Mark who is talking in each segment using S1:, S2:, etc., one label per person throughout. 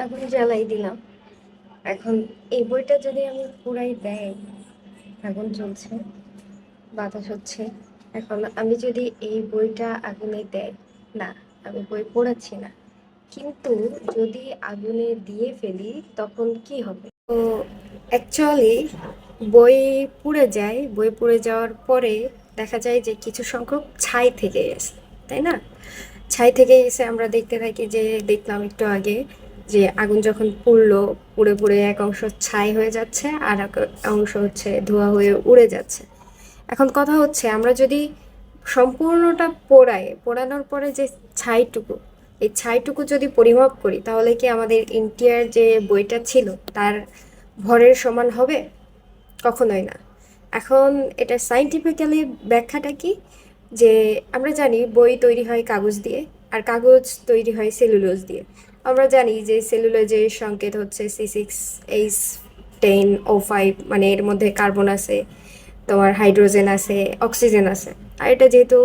S1: আগুন জ্বালাই দিলাম। এখন এই বইটা যদি আমি পুরাই দেয়, আগুন জ্বলছে, বাতাস হচ্ছে। এখন আমি যদি এই বইটা আগুনে দেই, না, আমি বই পোড়াচ্ছি না, কিন্তু যদি আগুনে দিয়ে ফেলি তখন কি হবে? তো অ্যাকচুয়ালি বই পুড়ে যায়, বই পুড়ে যাওয়ার পরে দেখা যায় যে কিছু সংখ্যক ছাই থেকে গেছে, তাই না? ছাই থেকে গেছে, আমরা দেখতে থাকি যে দেখলাম একটু আগে যে আগুন যখন পুড়লো, পুড়ে পুড়ে এক অংশ ছাই হয়ে যাচ্ছে আর এক অংশ হচ্ছে ধোঁয়া হয়ে উড়ে যাচ্ছে। এখন কথা হচ্ছে, আমরা যদি সম্পূর্ণটা পোড়ানোর পরে যে ছাইটুকু, এই ছাইটুকু যদি পরিমাপ করি তাহলে কি আমাদের ইন্টিয়ার যে বইটা ছিল তার ভরের সমান হবে? কখনোই না। এখন এটা সায়েন্টিফিক্যালি ব্যাখ্যাটা কি? যে আমরা জানি বই তৈরি হয় কাগজ দিয়ে, আর কাগজ তৈরি হয় সেলুলোজ দিয়ে। আমরা জানি যে সেলুলোজের সংকেত হচ্ছে C6H10O5, মানে এর মধ্যে কার্বন আছে, তোমার হাইড্রোজেন আছে, অক্সিজেন আছে। আর এটা যেহেতু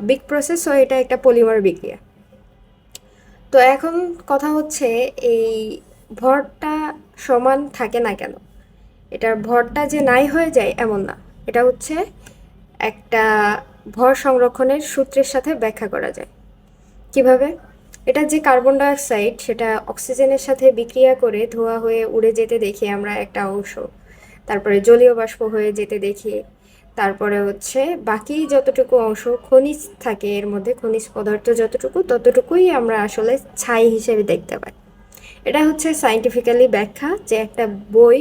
S1: বিগ প্রসেস, সো এটা একটা পলিমার বিক্রিয়া। তো এখন কথা হচ্ছে, এই ভরটা সমান থাকে না কেন? এটার ভরটা যে নাই হয়ে যায় এমন না। এটা হচ্ছে একটা ভর সংরক্ষণের সূত্রের সাথে ব্যাখ্যা করা যায়। কিভাবে? এটা যে কার্বন ডাইঅক্সাইড, সেটা অক্সিজেনের সাথে বিক্রিয়া করে ধোঁয়া হয়ে উড়ে যেতে দেখি আমরা একটা অংশ, তারপরে জলীয় বাষ্প হয়ে যেতে দেখি, তারপরে হচ্ছে বাকি যতটুকু অংশ খনিজ থাকে, এর মধ্যে খনিজ পদার্থ যতটুকু, ততটুকুই আমরা আসলে ছাই হিসেবে দেখতে পাই। এটা হচ্ছে সায়েন্টিফিক্যালি ব্যাখ্যা যে একটা বই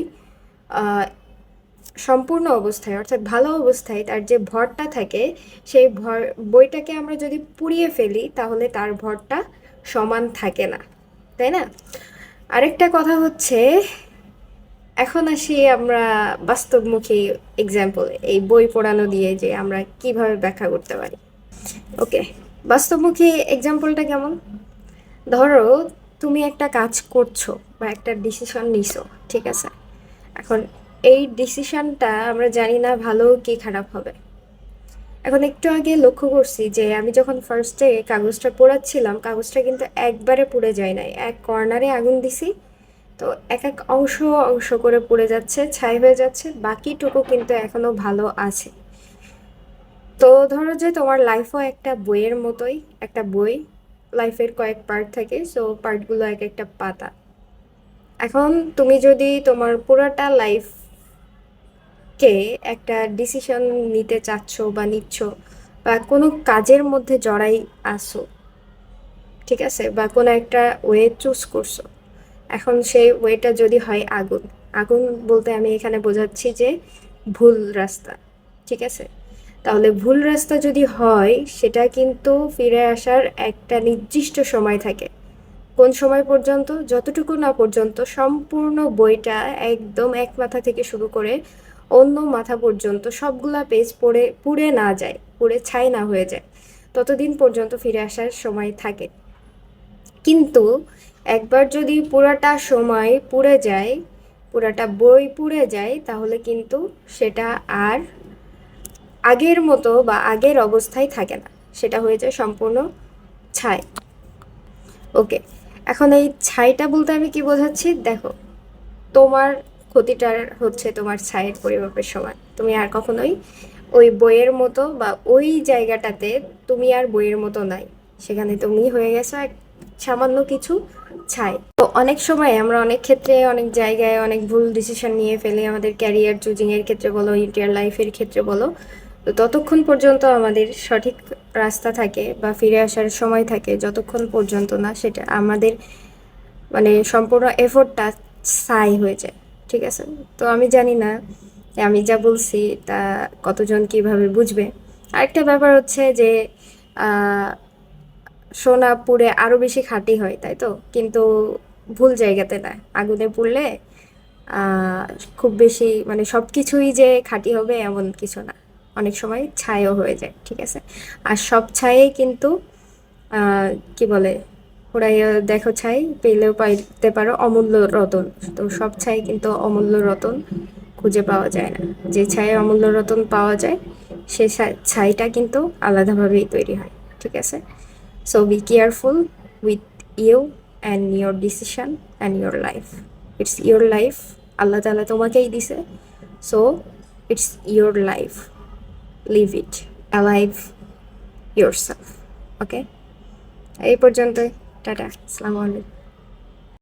S1: সম্পূর্ণ অবস্থায়, অর্থাৎ ভালো অবস্থায় তার যে ভরটা থাকে, সেই ভর, বইটাকে আমরা যদি পুড়িয়ে ফেলি তাহলে তার ভরটা সমান থাকে না, তাই না? আরেকটা কথা হচ্ছে, এখন আসি আমরা বাস্তবমুখী এক্সাম্পল, এই বই পড়ানো দিয়ে যে আমরা কিভাবে ব্যাখ্যা করতে পারি। ওকে, বাস্তবমুখী এক্সাম্পলটা কেমন? ধরো তুমি একটা কাজ করছো বা একটা ডিসিশন নিছো, ঠিক আছে? এখন এই ডিসিশনটা আমরা জানি না ভালো কি খারাপ হবে। এখন একটু আগে লক্ষ্য করছি যে আমি যখন ফার্স্টে কাগজটা পোড়াচ্ছিলাম, কাগজটা কিন্তু একবারে পুড়ে যায় নাই, এক কর্নারে আগুন দিছি, তো এক এক অংশ অংশ করে পুড়ে যাচ্ছে, ছাই হয়ে যাচ্ছে, বাকিটুকু কিন্তু এখনো ভালো আছে। তো ধরো যে তোমার লাইফও একটা বইয়ের মতোই, একটা বই, লাইফের কয়েক পার্ট থাকে, সো পার্টগুলো এক একটা পাতা। এখন তুমি যদি তোমার পুরাটা লাইফকে একটা ডিসিশন নিতে চাচ্ছ বা নিচ্ছ, বা কোনো কাজের মধ্যে জড়াই আসো, ঠিক আছে, বা কোনো একটা ওয়ে চুজ করছো, এখন সেই ওয়েটা যদি হয় আগুন, আগুন বলতে আমি এখানে বোঝাচ্ছি যে ভুল রাস্তা, ঠিক আছে? তাহলে ভুল রাস্তা যদি হয়, সেটা কিন্তু ফিরে আসার একটা নির্দিষ্ট সময় থাকে। কোন সময় পর্যন্ত? যতটুকু না পর্যন্ত সম্পূর্ণ বইটা একদম এক মাথা থেকে শুরু করে অন্য মাথা পর্যন্ত সবগুলা পেজ পড়ে পুড়ে না যায়, পুড়ে ছাই না হয়ে যায়, ততদিন পর্যন্ত ফিরে আসার সময় থাকে। কিন্তু একবার যদি পুরাটা সময় পুড়ে যায়, পুরাটা বই পুড়ে যায়, তাহলে কিন্তু সেটা আর আগের মতো বা আগের অবস্থায় থাকে না, সেটা হয়ে যায় সম্পূর্ণ ছাই। ওকে, এখন এই ছাইটা বলতে আমি কি বোঝাচ্ছি দেখো, তোমার ক্ষতিটার হচ্ছে তোমার ছাইয়ের পরিমাপের সময়। তুমি আর কখনোই ওই বইয়ের মতো বা ওই জায়গাটাতে তুমি আর বইয়ের মতো নাই, সেখানে তুমি হয়ে গেছো এক সামান্য কিছু ছাই। তো অনেক সময় আমরা অনেক ক্ষেত্রে অনেক জায়গায় অনেক ভুল ডিসিশন নিয়ে ফেলি, আমাদের ক্যারিয়ার চুজিং এর ক্ষেত্রে বলো, ইন্টার লাইফের ক্ষেত্রে বলো। তো ততক্ষণ পর্যন্ত আমাদের সঠিক রাস্তা থাকে বা ফিরে আসার সময় থাকে, যতক্ষণ পর্যন্ত না সেটা আমাদের মানে সম্পূর্ণ এফোর্টটা ছাই হয়ে যায়, ঠিক আছে? তো আমি জানি না আমি যা বলছি তা কতজন কিভাবে বুঝবে। আরেকটা ব্যাপার হচ্ছে যে আহ, সোনা পুড়ে আরো বেশি খাঁটি হয়, তাই তো? কিন্তু ভুল জায়গাতে না। আগুনে পুড়লে আহ, খুব বেশি মানে সবকিছুই যে খাঁটি হবে এমন কিছু না, অনেক সময় ছাইও হয়ে যায়, ঠিক আছে? আর সব ছাই কিন্তু আহ, কি বলে, পুরাইয়া দেখো ছাই, পেলেও পাইতে পারো অমূল্য রতন। তো সব ছাই কিন্তু অমূল্য রতন খুঁজে পাওয়া যায় না। যে ছায়ে অমূল্য রতন পাওয়া যায়, সে ছাইটা কিন্তু আলাদাভাবেই তৈরি হয়, ঠিক আছে? So be careful with you and your decision and your life. It's your life, আল্লাহ তাআলা তোমাকেই দিছে, so it's your life, live it, alive your self. Okay, এই পর্যন্তই। টাটা, আসসালামু আলাইকুম।